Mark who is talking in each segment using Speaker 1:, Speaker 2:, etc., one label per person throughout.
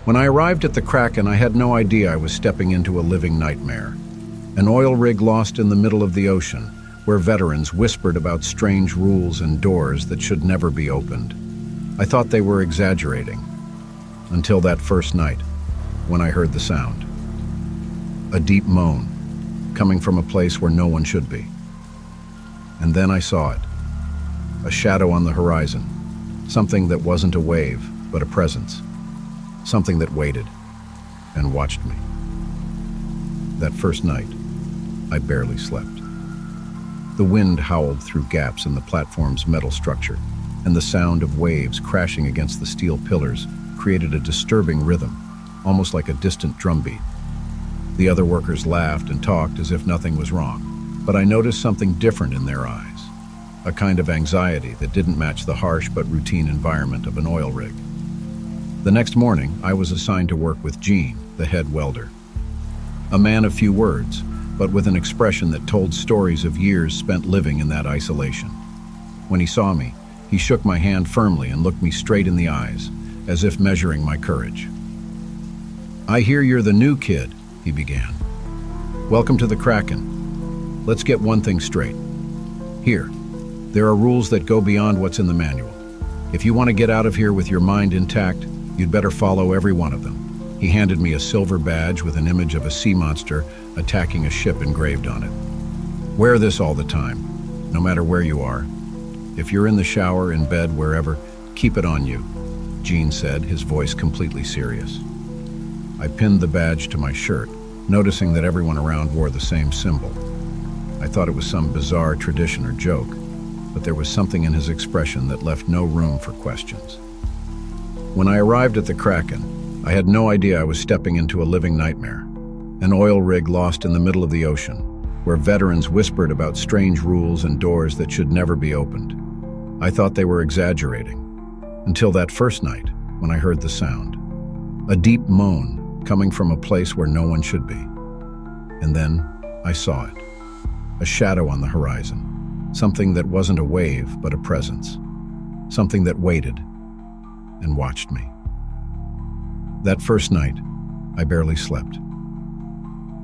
Speaker 1: When I arrived at the Kraken, I had no idea I was stepping into a living nightmare. An oil rig lost in the middle of the ocean, where veterans whispered about strange rules and doors that should never be opened. I thought they were exaggerating, until that first night, when I heard the sound. A deep moan, coming from a place where no one should be. And then I saw it. A shadow on the horizon. Something that wasn't a wave, but a presence. Something that waited and watched me. That first night, I barely slept. The wind howled through gaps in the platform's metal structure, and the sound of waves crashing against the steel pillars created a disturbing rhythm, almost like a distant drumbeat. The other workers laughed and talked as if nothing was wrong, but I noticed something different in their eyes, a kind of anxiety that didn't match the harsh but routine environment of an oil rig. The next morning, I was assigned to work with Gene, the head welder. A man of few words, but with an expression that told stories of years spent living in that isolation. When he saw me, he shook my hand firmly and looked me straight in the eyes, as if measuring my courage. "I hear you're the new kid," he began. "Welcome to the Kraken. Let's get one thing straight. Here, there are rules that go beyond what's in the manual. If you want to get out of here with your mind intact, you'd better follow every one of them." He handed me a silver badge with an image of a sea monster attacking a ship engraved on it. "Wear this all the time, no matter where you are. If you're in the shower, in bed, wherever, keep it on you," Gene said, his voice completely serious. I pinned the badge to my shirt, noticing that everyone around wore the same symbol. I thought it was some bizarre tradition or joke, but there was something in his expression that left no room for questions. When I arrived at the Kraken, I had no idea I was stepping into a living nightmare. An oil rig lost in the middle of the ocean, where veterans whispered about strange rules and doors that should never be opened. I thought they were exaggerating, until that first night, when I heard the sound. A deep moan, coming from a place where no one should be. And then I saw it. A shadow on the horizon. Something that wasn't a wave, but a presence. Something that waited and watched me. That first night, I barely slept.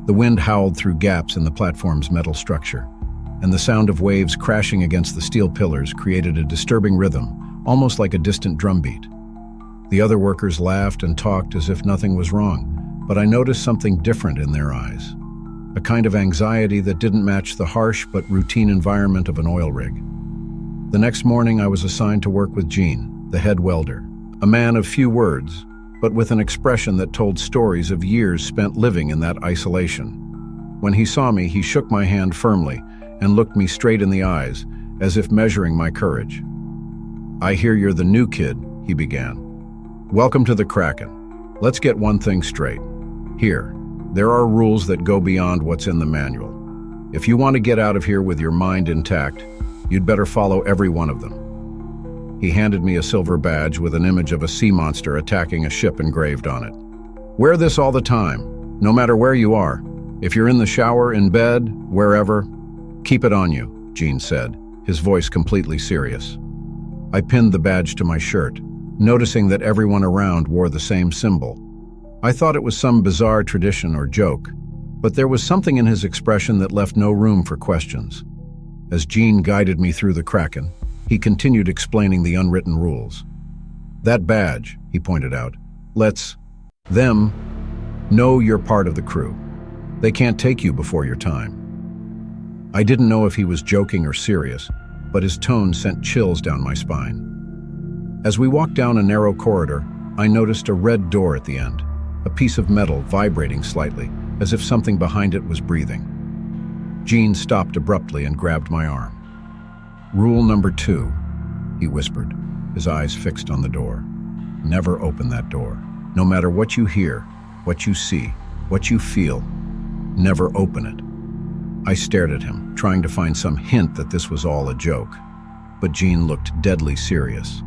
Speaker 1: The wind howled through gaps in the platform's metal structure, and the sound of waves crashing against the steel pillars created a disturbing rhythm, almost like a distant drumbeat. The other workers laughed and talked as if nothing was wrong, but I noticed something different in their eyes, a kind of anxiety that didn't match the harsh but routine environment of an oil rig. The next morning, I was assigned to work with Gene, the head welder, a man of few words, but with an expression that told stories of years spent living in that isolation. When he saw me, he shook my hand firmly and looked me straight in the eyes, as if measuring my courage. "I hear you're the new kid," he began. "Welcome to the Kraken. Let's get one thing straight. Here, there are rules that go beyond what's in the manual. If you want to get out of here with your mind intact, you'd better follow every one of them." He handed me a silver badge with an image of a sea monster attacking a ship engraved on it. "Wear this all the time, no matter where you are. If you're in the shower, in bed, wherever, keep it on you," Gene said, his voice completely serious. I pinned the badge to my shirt, noticing that everyone around wore the same symbol. I thought it was some bizarre tradition or joke, but there was something in his expression that left no room for questions. As Gene guided me through the Kraken, he continued explaining the unwritten rules. "That badge," he pointed out, "lets them know you're part of the crew. They can't take you before your time." I didn't know if he was joking or serious, but his tone sent chills down my spine. As we walked down a narrow corridor, I noticed a red door at the end, a piece of metal vibrating slightly, as if something behind it was breathing. Gene stopped abruptly and grabbed my arm. "Rule number 2, he whispered, his eyes fixed on the door. "Never open that door. No matter what you hear, what you see, what you feel, never open it." I stared at him, trying to find some hint that this was all a joke, but Gene looked deadly serious.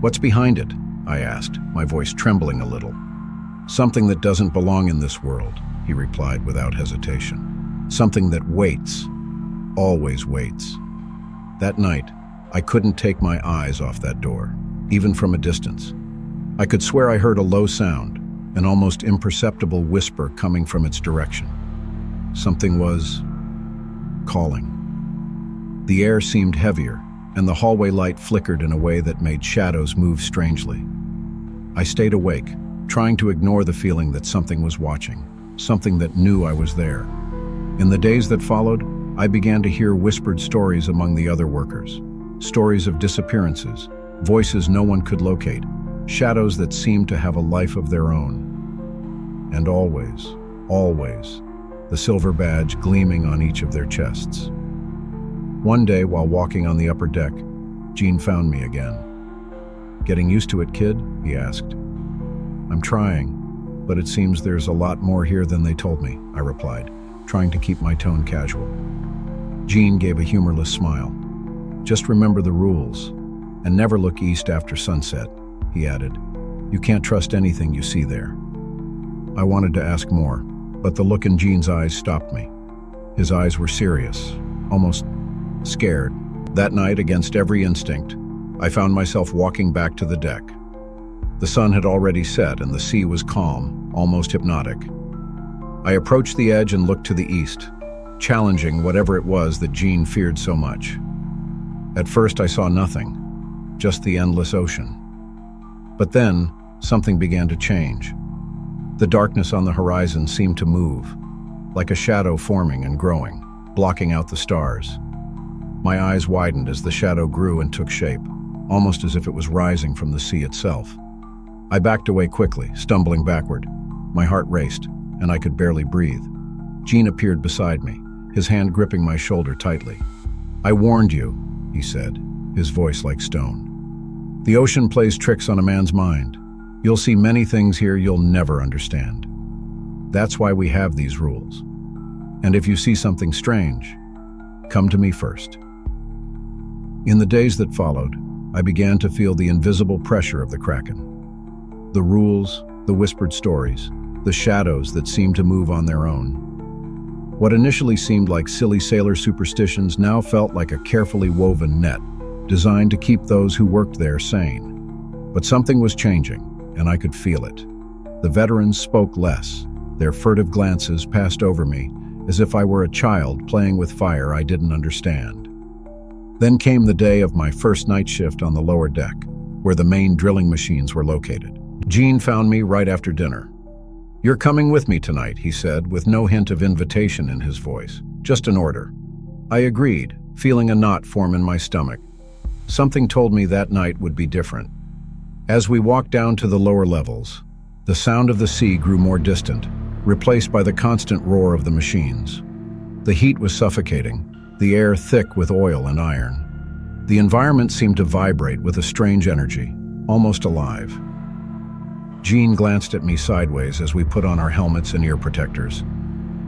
Speaker 1: "What's behind it?" I asked, my voice trembling a little. "Something that doesn't belong in this world," he replied without hesitation. "Something that waits, always waits." That night, I couldn't take my eyes off that door, even from a distance. I could swear I heard a low sound, an almost imperceptible whisper coming from its direction. Something was calling. The air seemed heavier, and the hallway light flickered in a way that made shadows move strangely. I stayed awake, trying to ignore the feeling that something was watching, something that knew I was there. In the days that followed, I began to hear whispered stories among the other workers. Stories of disappearances, voices no one could locate, shadows that seemed to have a life of their own. And always, always, the silver badge gleaming on each of their chests. One day, while walking on the upper deck, Gene found me again. "Getting used to it, kid?" he asked. "I'm trying, but it seems there's a lot more here than they told me," I replied, trying to keep my tone casual. Gene gave a humorless smile. "Just remember the rules, and never look east after sunset," he added. "You can't trust anything you see there." I wanted to ask more, but the look in Gene's eyes stopped me. His eyes were serious, almost scared. That night, against every instinct, I found myself walking back to the deck. The sun had already set and the sea was calm, almost hypnotic. I approached the edge and looked to the east, challenging whatever it was that Gene feared so much. At first I saw nothing, just the endless ocean. But then, something began to change. The darkness on the horizon seemed to move, like a shadow forming and growing, blocking out the stars. My eyes widened as the shadow grew and took shape, almost as if it was rising from the sea itself. I backed away quickly, stumbling backward. My heart raced, and I could barely breathe. Gene appeared beside me, his hand gripping my shoulder tightly. "I warned you," he said, his voice like stone. "The ocean plays tricks on a man's mind. You'll see many things here you'll never understand. That's why we have these rules. And if you see something strange, come to me first." In the days that followed, I began to feel the invisible pressure of the Kraken. The rules, the whispered stories, the shadows that seemed to move on their own. What initially seemed like silly sailor superstitions now felt like a carefully woven net, designed to keep those who worked there sane. But something was changing, and I could feel it. The veterans spoke less. Their furtive glances passed over me, as if I were a child playing with fire I didn't understand. Then came the day of my first night shift on the lower deck, where the main drilling machines were located. Gene found me right after dinner. "You're coming with me tonight," he said, with no hint of invitation in his voice, just an order. I agreed, feeling a knot form in my stomach. Something told me that night would be different. As we walked down to the lower levels, the sound of the sea grew more distant, replaced by the constant roar of the machines. The heat was suffocating, the air thick with oil and iron. The environment seemed to vibrate with a strange energy, almost alive. Gene glanced at me sideways as we put on our helmets and ear protectors.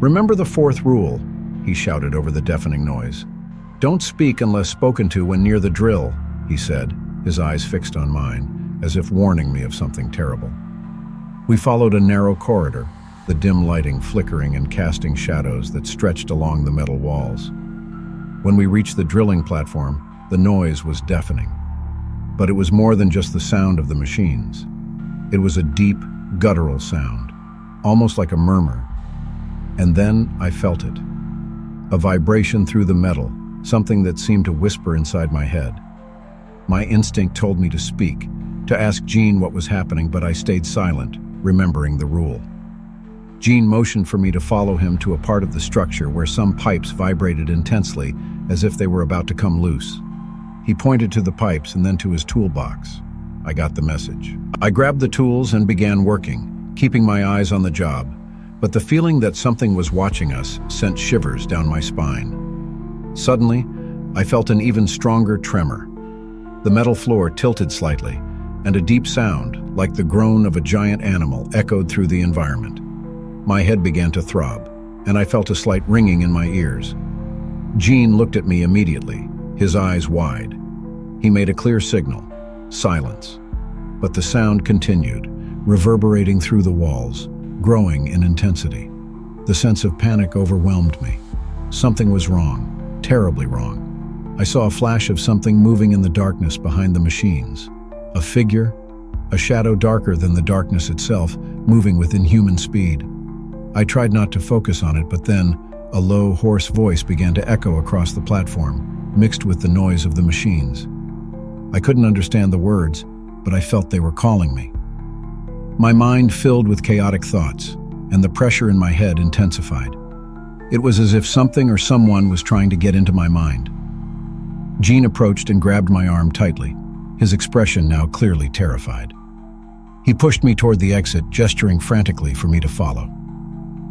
Speaker 1: "Remember the fourth rule," he shouted over the deafening noise. "Don't speak unless spoken to when near the drill," he said, his eyes fixed on mine, as if warning me of something terrible. We followed a narrow corridor, the dim lighting flickering and casting shadows that stretched along the metal walls. When we reached the drilling platform, the noise was deafening. But it was more than just the sound of the machines. It was a deep, guttural sound, almost like a murmur. And then I felt it. A vibration through the metal, something that seemed to whisper inside my head. My instinct told me to speak, to ask Gene what was happening, but I stayed silent, remembering the rule. Gene motioned for me to follow him to a part of the structure where some pipes vibrated intensely, as if they were about to come loose. He pointed to the pipes and then to his toolbox. I got the message. I grabbed the tools and began working, keeping my eyes on the job, but the feeling that something was watching us sent shivers down my spine. Suddenly, I felt an even stronger tremor. The metal floor tilted slightly, and a deep sound, like the groan of a giant animal, echoed through the environment. My head began to throb, and I felt a slight ringing in my ears. Gene looked at me immediately, his eyes wide. He made a clear signal, silence. But the sound continued, reverberating through the walls, growing in intensity. The sense of panic overwhelmed me. Something was wrong, terribly wrong. I saw a flash of something moving in the darkness behind the machines. A figure, a shadow darker than the darkness itself, moving with inhuman speed. I tried not to focus on it, but then a low, hoarse voice began to echo across the platform, mixed with the noise of the machines. I couldn't understand the words, but I felt they were calling me. My mind filled with chaotic thoughts, and the pressure in my head intensified. It was as if something or someone was trying to get into my mind. Gene approached and grabbed my arm tightly, his expression now clearly terrified. He pushed me toward the exit, gesturing frantically for me to follow.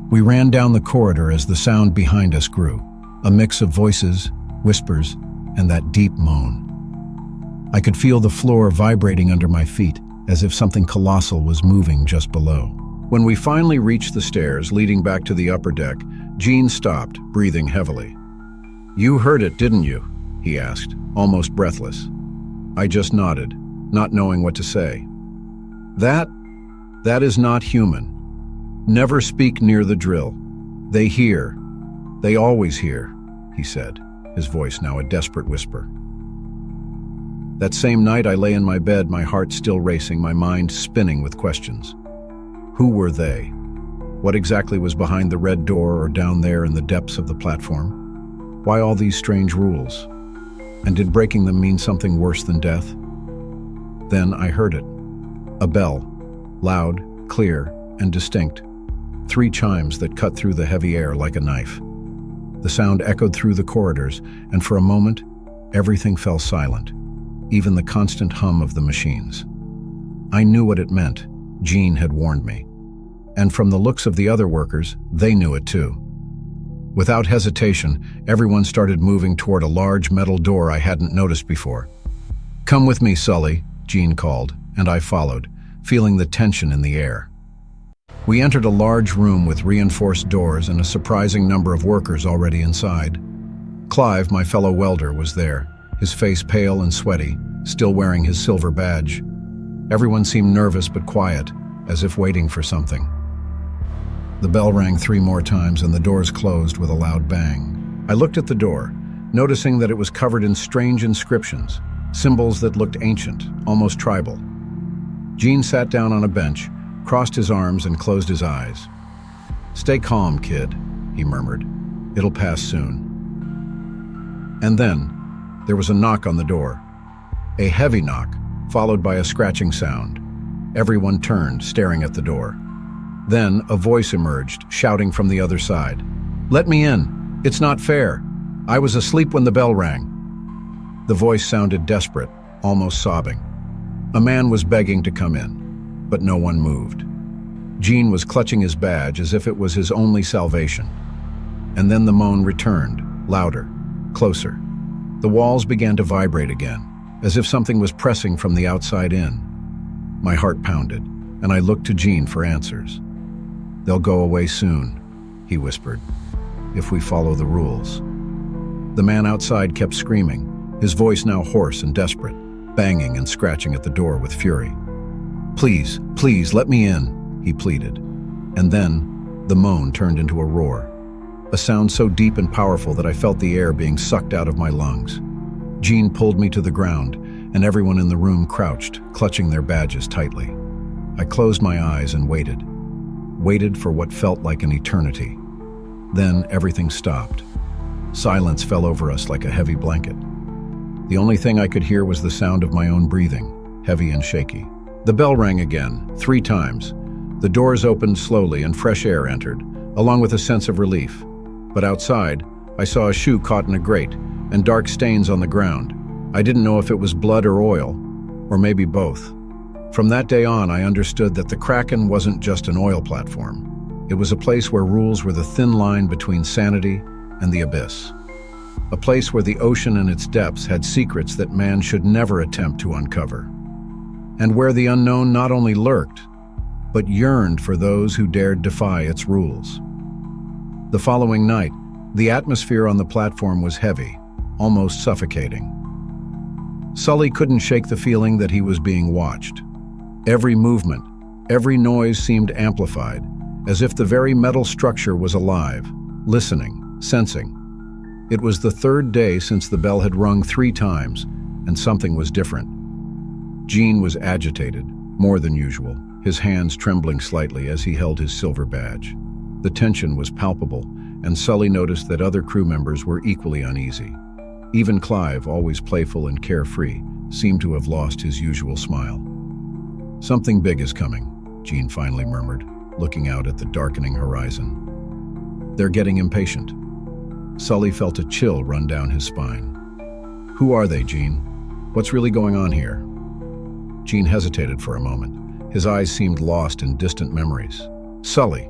Speaker 1: We ran down the corridor as the sound behind us grew, a mix of voices, whispers, and that deep moan. I could feel the floor vibrating under my feet, as if something colossal was moving just below. When we finally reached the stairs leading back to the upper deck, Gene stopped, breathing heavily. "You heard it, didn't you?" he asked, almost breathless. I just nodded, not knowing what to say. That is not human. Never speak near the drill. They hear. They always hear," he said, his voice now a desperate whisper. That same night I lay in my bed, my heart still racing, my mind spinning with questions. Who were they? What exactly was behind the red door or down there in the depths of the platform? Why all these strange rules? And did breaking them mean something worse than death? Then I heard it. A bell, loud, clear, and distinct. 3 chimes that cut through the heavy air like a knife. The sound echoed through the corridors, and for a moment, everything fell silent, even the constant hum of the machines. I knew what it meant. Gene had warned me. And from the looks of the other workers, they knew it too. Without hesitation, everyone started moving toward a large metal door I hadn't noticed before. "Come with me, Sully," Gene called, and I followed, feeling the tension in the air. We entered a large room with reinforced doors and a surprising number of workers already inside. Clive, my fellow welder, was there, his face pale and sweaty, still wearing his silver badge. Everyone seemed nervous but quiet, as if waiting for something. The bell rang 3 more times and the doors closed with a loud bang. I looked at the door, noticing that it was covered in strange inscriptions, symbols that looked ancient, almost tribal. Gene sat down on a bench, crossed his arms and closed his eyes. "Stay calm, kid," he murmured. "It'll pass soon." And then, there was a knock on the door. A heavy knock, followed by a scratching sound. Everyone turned, staring at the door. Then, a voice emerged, shouting from the other side. "Let me in! It's not fair! I was asleep when the bell rang." The voice sounded desperate, almost sobbing. A man was begging to come in, but no one moved. Gene was clutching his badge as if it was his only salvation. And then the moan returned, louder, closer. The walls began to vibrate again, as if something was pressing from the outside in. My heart pounded, and I looked to Gene for answers. "They'll go away soon," he whispered, "if we follow the rules." The man outside kept screaming, his voice now hoarse and desperate, banging and scratching at the door with fury. "Please, please, let me in," he pleaded. And then, the moan turned into a roar. A sound so deep and powerful that I felt the air being sucked out of my lungs. Gene pulled me to the ground, and everyone in the room crouched, clutching their badges tightly. I closed my eyes and waited. Waited for what felt like an eternity. Then everything stopped. Silence fell over us like a heavy blanket. The only thing I could hear was the sound of my own breathing, heavy and shaky. The bell rang again, 3 times. The doors opened slowly and fresh air entered, along with a sense of relief. But outside, I saw a shoe caught in a grate and dark stains on the ground. I didn't know if it was blood or oil, or maybe both. From that day on, I understood that the Kraken wasn't just an oil platform. It was a place where rules were the thin line between sanity and the abyss. A place where the ocean and its depths had secrets that man should never attempt to uncover. And where the unknown not only lurked, but yearned for those who dared defy its rules. The following night, the atmosphere on the platform was heavy, almost suffocating. Sully couldn't shake the feeling that he was being watched. Every movement, every noise seemed amplified, as if the very metal structure was alive, listening, sensing. It was the 3rd day since the bell had rung 3 times, and something was different. Gene was agitated, more than usual, his hands trembling slightly as he held his silver badge. The tension was palpable, and Sully noticed that other crew members were equally uneasy. Even Clive, always playful and carefree, seemed to have lost his usual smile. "Something big is coming," Jean finally murmured, looking out at the darkening horizon. "They're getting impatient." Sully felt a chill run down his spine. "Who are they, Jean? What's really going on here?" Jean hesitated for a moment. His eyes seemed lost in distant memories. "Sully,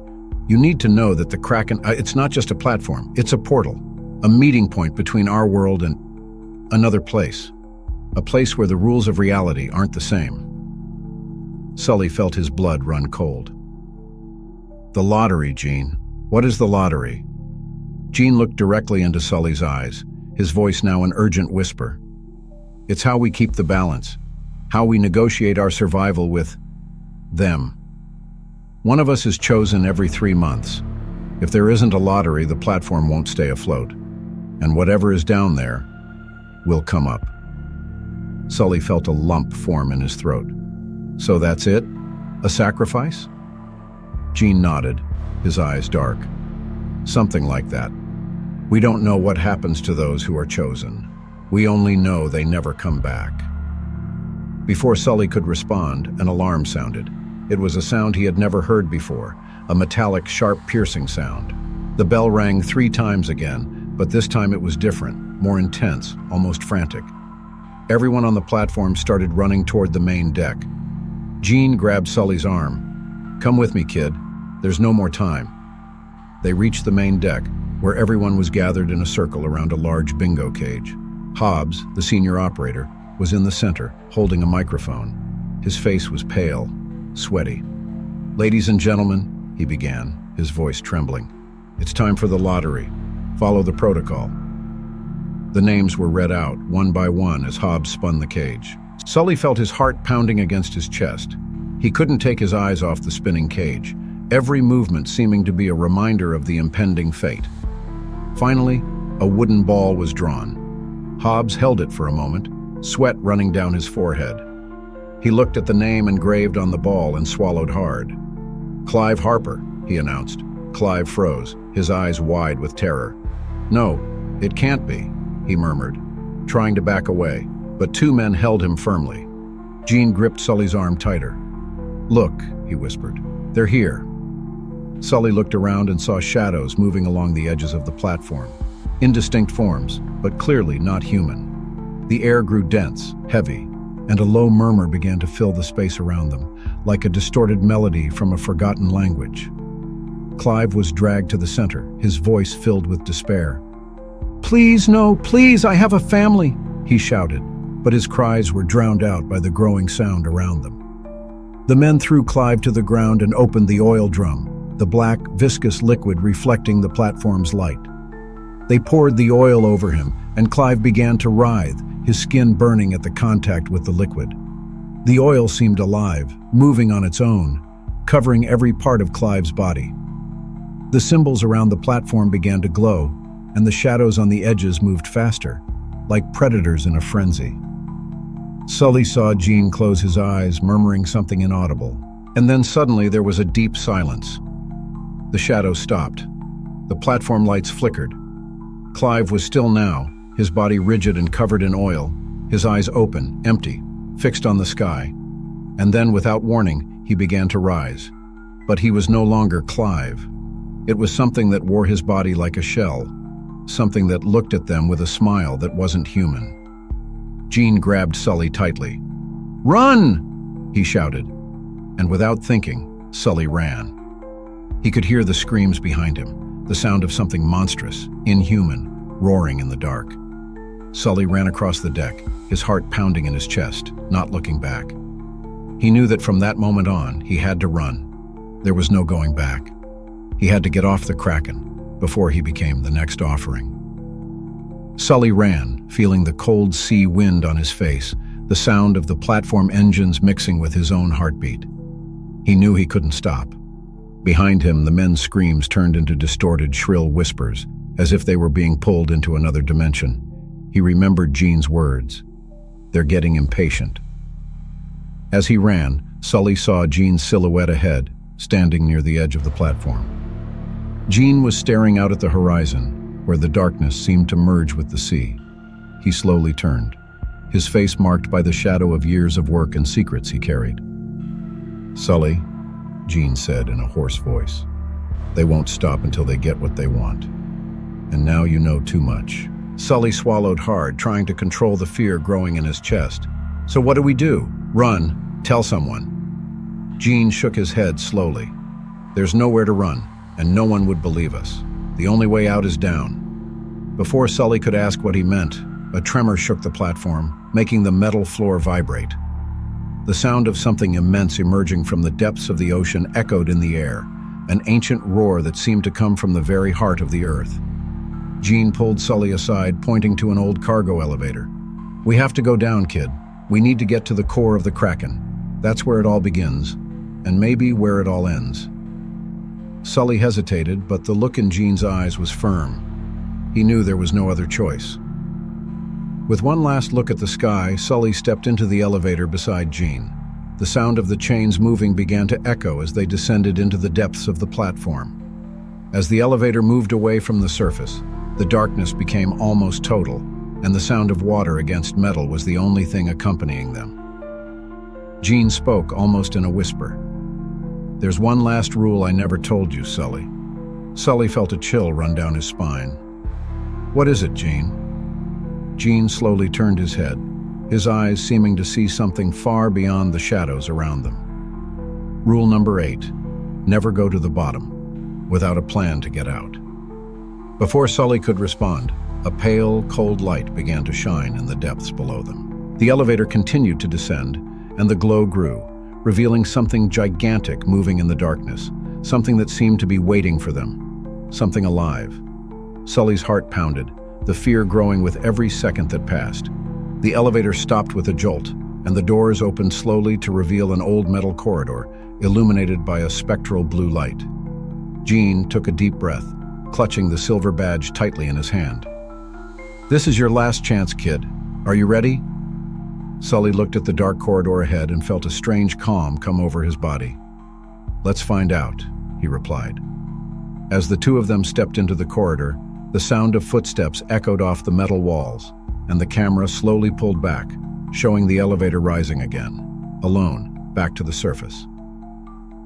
Speaker 1: you need to know that the Kraken, it's not just a platform, it's a portal, a meeting point between our world and another place. A place where the rules of reality aren't the same." Sully felt his blood run cold. "The lottery, Jean. What is the lottery?" Jean looked directly into Sully's eyes, his voice now an urgent whisper. "It's how we keep the balance, how we negotiate our survival with them. One of us is chosen every 3 months. If there isn't a lottery, the platform won't stay afloat. And whatever is down there will come up." Sully felt a lump form in his throat. "So that's it? A sacrifice?" Jean nodded, his eyes dark. "Something like that. We don't know what happens to those who are chosen. We only know they never come back." Before Sully could respond, an alarm sounded. It was a sound he had never heard before, a metallic, sharp, piercing sound. The bell rang 3 times again, but this time it was different, more intense, almost frantic. Everyone on the platform started running toward the main deck. Jean grabbed Sully's arm. "Come with me, kid. There's no more time." They reached the main deck, where everyone was gathered in a circle around a large bingo cage. Hobbs, the senior operator, was in the center, holding a microphone. His face was pale, sweaty. "Ladies and gentlemen," he began, his voice trembling, "it's time for the lottery. Follow the protocol." The names were read out, one by one, as Hobbs spun the cage. Sully felt his heart pounding against his chest. He couldn't take his eyes off the spinning cage, every movement seeming to be a reminder of the impending fate. Finally, a wooden ball was drawn. Hobbs held it for a moment, sweat running down his forehead. He looked at the name engraved on the ball and swallowed hard. "Clive Harper," he announced. Clive froze, his eyes wide with terror. "No, it can't be," he murmured, trying to back away, but 2 men held him firmly. Jean gripped Sully's arm tighter. "Look," he whispered, "they're here." Sully looked around and saw shadows moving along the edges of the platform. Indistinct forms, but clearly not human. The air grew dense, heavy, and a low murmur began to fill the space around them, like a distorted melody from a forgotten language. Clive was dragged to the center, his voice filled with despair. "Please, no, please, I have a family," he shouted, but his cries were drowned out by the growing sound around them. The men threw Clive to the ground and opened the oil drum, the black, viscous liquid reflecting the platform's light. They poured the oil over him, and Clive began to writhe, his skin burning at the contact with the liquid. The oil seemed alive, moving on its own, covering every part of Clive's body. The symbols around the platform began to glow, and the shadows on the edges moved faster, like predators in a frenzy. Sully saw Jean close his eyes, murmuring something inaudible, and then suddenly there was a deep silence. The shadows stopped. The platform lights flickered. Clive was still now, his body rigid and covered in oil, his eyes open, empty, fixed on the sky. And then, without warning, he began to rise. But he was no longer Clive. It was something that wore his body like a shell, something that looked at them with a smile that wasn't human. Jean grabbed Sully tightly. "Run!" he shouted. And without thinking, Sully ran. He could hear the screams behind him, the sound of something monstrous, inhuman, roaring in the dark. Sully ran across the deck, his heart pounding in his chest, not looking back. He knew that from that moment on, he had to run. There was no going back. He had to get off the Kraken before he became the next offering. Sully ran, feeling the cold sea wind on his face, the sound of the platform engines mixing with his own heartbeat. He knew he couldn't stop. Behind him, the men's screams turned into distorted, shrill whispers, as if they were being pulled into another dimension. He remembered Jean's words. "They're getting impatient." As he ran, Sully saw Jean's silhouette ahead, standing near the edge of the platform. Jean was staring out at the horizon, where the darkness seemed to merge with the sea. He slowly turned, his face marked by the shadow of years of work and secrets he carried. "Sully," Jean said in a hoarse voice, "they won't stop until they get what they want. And now you know too much." Sully swallowed hard, trying to control the fear growing in his chest. "So what do we do? Run? Tell someone?" Jean shook his head slowly. "There's nowhere to run, and no one would believe us. The only way out is down." Before Sully could ask what he meant, a tremor shook the platform, making the metal floor vibrate. The sound of something immense emerging from the depths of the ocean echoed in the air, an ancient roar that seemed to come from the very heart of the earth. Jean pulled Sully aside, pointing to an old cargo elevator. "We have to go down, kid. We need to get to the core of the Kraken. That's where it all begins, and maybe where it all ends." Sully hesitated, but the look in Jean's eyes was firm. He knew there was no other choice. With one last look at the sky, Sully stepped into the elevator beside Jean. The sound of the chains moving began to echo as they descended into the depths of the platform. As the elevator moved away from the surface, the darkness became almost total, and the sound of water against metal was the only thing accompanying them. Jean spoke almost in a whisper. "There's one last rule I never told you, Sully." Sully felt a chill run down his spine. "What is it, Jean?" Jean slowly turned his head, his eyes seeming to see something far beyond the shadows around them. "Rule number 8, never go to the bottom, without a plan to get out." Before Sully could respond, a pale, cold light began to shine in the depths below them. The elevator continued to descend, and the glow grew, revealing something gigantic moving in the darkness, something that seemed to be waiting for them, something alive. Sully's heart pounded, the fear growing with every second that passed. The elevator stopped with a jolt, and the doors opened slowly to reveal an old metal corridor, illuminated by a spectral blue light. Jean took a deep breath, clutching the silver badge tightly in his hand. "This is your last chance, kid. Are you ready?" Sully looked at the dark corridor ahead and felt a strange calm come over his body. "Let's find out," he replied. As the two of them stepped into the corridor, the sound of footsteps echoed off the metal walls, and the camera slowly pulled back, showing the elevator rising again, alone, back to the surface.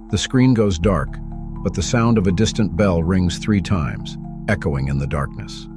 Speaker 1: The screen goes dark, but the sound of a distant bell rings 3 times, echoing in the darkness.